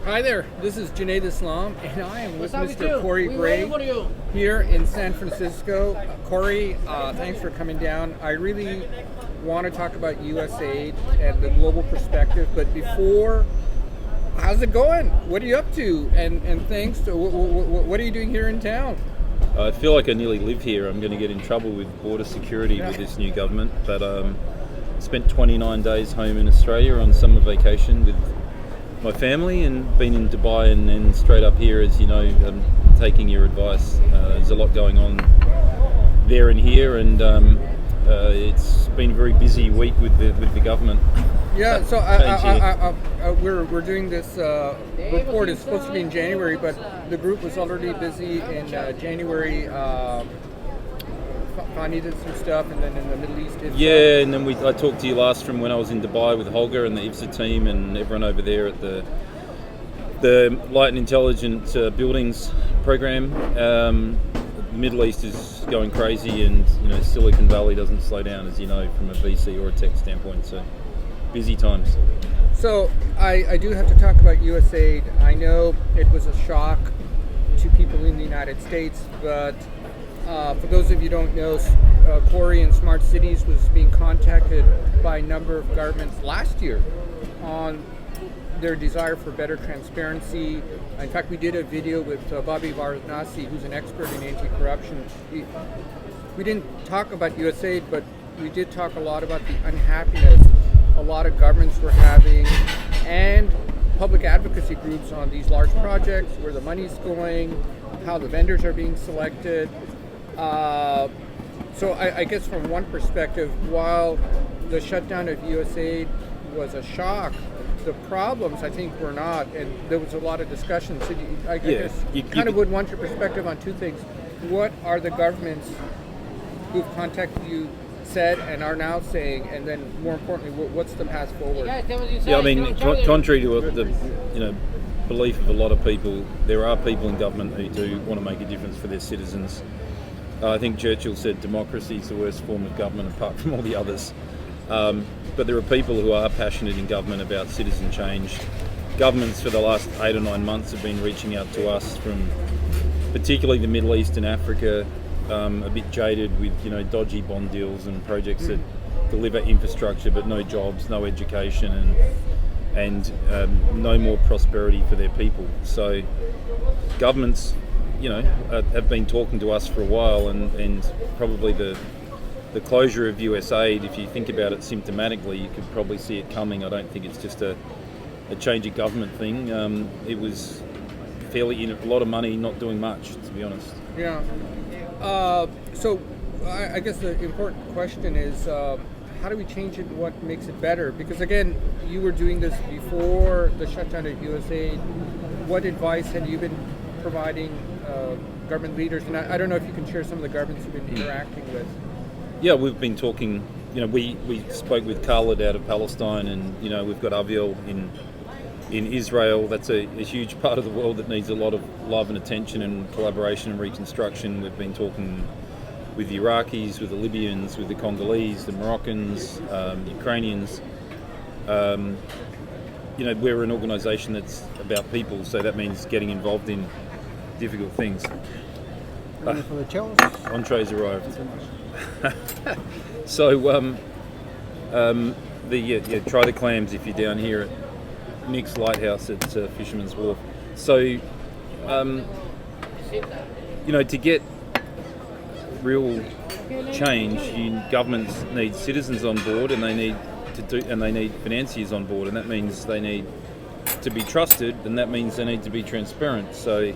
Hi there, this is Junaid Islam, and I am with Mr. Corey Gray here in San Francisco. Corey, thanks for coming down. I really want to talk about USAID and the global perspective, but before, how's it going? What are you up to? And thanks to, what are you doing here in town? I feel like I nearly live here. I'm going to get in trouble with border security with this new government, but spent 29 days home in Australia on summer vacation with my family and been in Dubai and then straight up here, as you know, taking your advice. There's a lot going on there and here, and it's been a very busy week with the government. Yeah, so we're doing this report. It's supposed to be in January, but the group was already busy in January. Fani did some stuff, and then in the Middle East. Yeah, and then I talked to you last from when I was in Dubai with Holger and the IFSA team and everyone over there at the Light and Intelligent Buildings program. The Middle East is going crazy, and Silicon Valley doesn't slow down, as you know, from a VC or a tech standpoint. So busy times. So I do have to talk about USAID. I know it was a shock to people in the United States, but for those of you who don't know, Corey and Smart Cities was being contacted by a number of governments last year on their desire for better transparency. In fact, we did a video with Bobby Varanasi, who's an expert in anti-corruption. We didn't talk about USAID, but we did talk a lot about the unhappiness a lot of governments were having and public advocacy groups on these large projects, where the money's going, how the vendors are being selected. So I guess from one perspective, while the shutdown of USAID was a shock, the problems I think were not, and there was a lot of discussion. So I guess you would want your perspective on two things. What are the governments who've contacted you said and are now saying, and then more importantly, what's the path forward? Yeah, I mean, contrary to the belief of a lot of people, there are people in government who do want to make a difference for their citizens. I think Churchill said democracy is the worst form of government apart from all the others. But there are people who are passionate in government about citizen change. Governments for the last 8 or 9 months have been reaching out to us from particularly the Middle East and Africa, a bit jaded with dodgy bond deals and projects that deliver infrastructure but no jobs, no education, and no more prosperity for their people. So governments have been talking to us for a while, and probably the closure of USAID, if you think about it symptomatically, you could probably see it coming. I don't think it's just a change of government thing. It was fairly a lot of money not doing much, to be honest. Yeah. So I guess the important question is, how do we change it? What makes it better? Because again, you were doing this before the shutdown of USAID. What advice had you been providing government leaders? And I don't know if you can share some of the governments you've been interacting with. Yeah, we've been talking. We spoke with Khalid out of Palestine, and we've got Aviel in Israel. That's a huge part of the world that needs a lot of love and attention and collaboration and reconstruction. We've been talking with the Iraqis, with the Libyans, with the Congolese, the Moroccans, Ukrainians. We're an organisation that's about people, so that means getting involved in difficult things. Entrees arrived. So, try the clams if you're down here at Nick's Lighthouse at Fisherman's Wharf. So, to get real change, governments need citizens on board, and they need financiers on board, and that means they need to be trusted, and that means they need to be transparent. So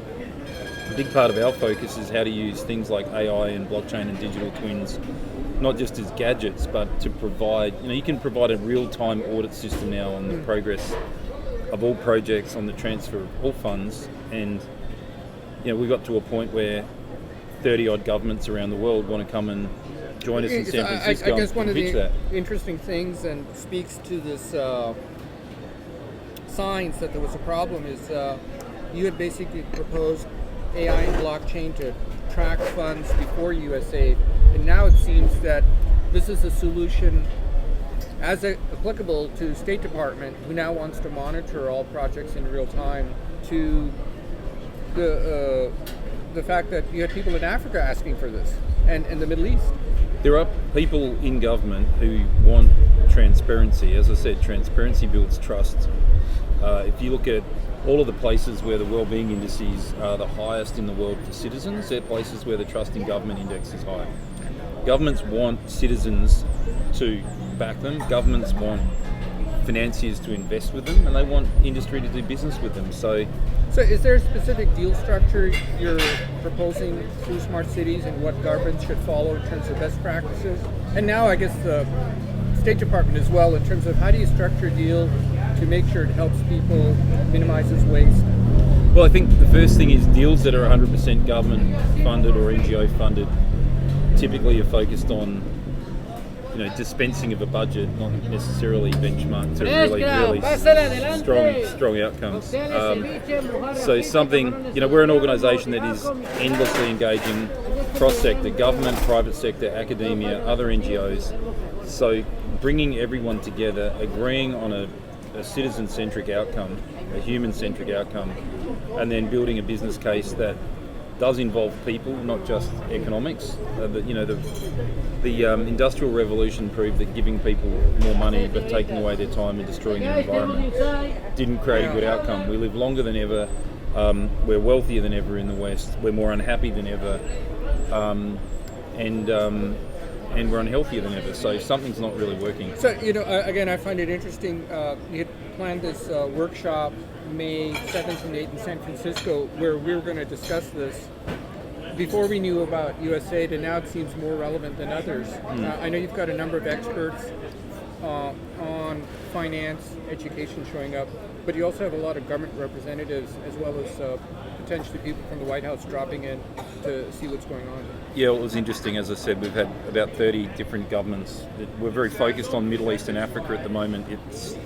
a big part of our focus is how to use things like AI and blockchain and digital twins, not just as gadgets, but to provide, you can provide a real-time audit system now on the progress of all projects, on the transfer of all funds. And we got to a point where 30-odd governments around the world want to come and join us in San Francisco. I guess one of the interesting things, and speaks to this signs that there was a problem, is you had basically proposed AI and blockchain to track funds before USAID, and now it seems that this is a solution as applicable to State Department, who now wants to monitor all projects in real time, to the fact that you had people in Africa asking for this, and the Middle East. There are people in government who want transparency. As I said, transparency builds trust. If you look at all of the places where the wellbeing indices are the highest in the world for citizens, they're places where the trust in government index is high. Governments want citizens to back them. Governments want financiers to invest with them, and they want industry to do business with them. So is there a specific deal structure you're proposing through smart cities and what governments should follow in terms of best practices? And now I guess the State Department as well, in terms of how do you structure a deal to make sure it helps people, minimizes waste? Well, I think the first thing is deals that are 100% government funded or NGO funded typically are focused on dispensing of a budget, not necessarily benchmarked to really strong outcomes. So something, we're an organisation that is endlessly engaging cross-sector, government, private sector, academia, other NGOs. So bringing everyone together, agreeing on a citizen-centric outcome, a human-centric outcome, and then building a business case that does involve people, not just economics. The Industrial Revolution proved that giving people more money but taking away their time and destroying their environment didn't create a good outcome. We live longer than ever, we're wealthier than ever in the West, we're more unhappy than ever, and we're unhealthier than ever, so something's not really working. So, again, I find it interesting, you had planned this workshop May 7th and 8th in San Francisco, where we were going to discuss this before we knew about USAID, and now it seems more relevant than others. I know you've got a number of experts on finance, education showing up, but you also have a lot of government representatives as well as potentially people from the White House dropping in to see what's going on. Yeah, well, it was interesting. As I said, we've had about 30 different governments. We're very focused on Middle East and Africa at the moment. It's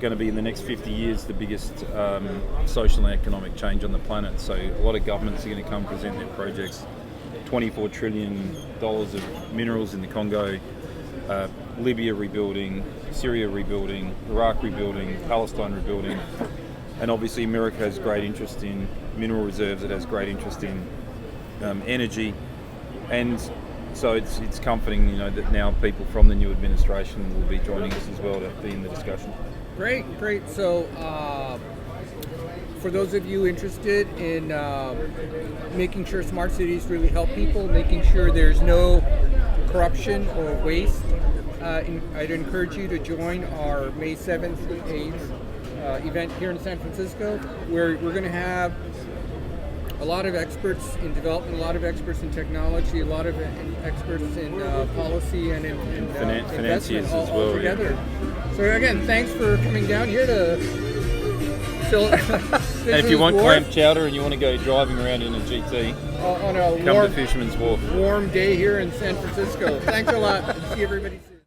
going to be in the next 50 years the biggest social and economic change on the planet. So a lot of governments are going to come present their projects. $24 trillion of minerals in the Congo, Libya rebuilding, Syria rebuilding, Iraq rebuilding, Palestine rebuilding, and obviously America has great interest in mineral reserves. It has great interest in energy, and so it's comforting, that now people from the new administration will be joining us as well to be in the discussion. Great. So for those of you interested in making sure smart cities really help people, making sure there's no corruption or waste, I'd encourage you to join our May 7th and 8th event here in San Francisco, where we're going to have a lot of experts in development, a lot of experts in technology, a lot of experts in policy and in investment all together. Yeah. So again, thanks for coming down here to and if you want clam chowder and you want to go driving around in a GT, on a come to Fisherman's Wharf. Warm day here in San Francisco. Thanks a lot. See everybody soon.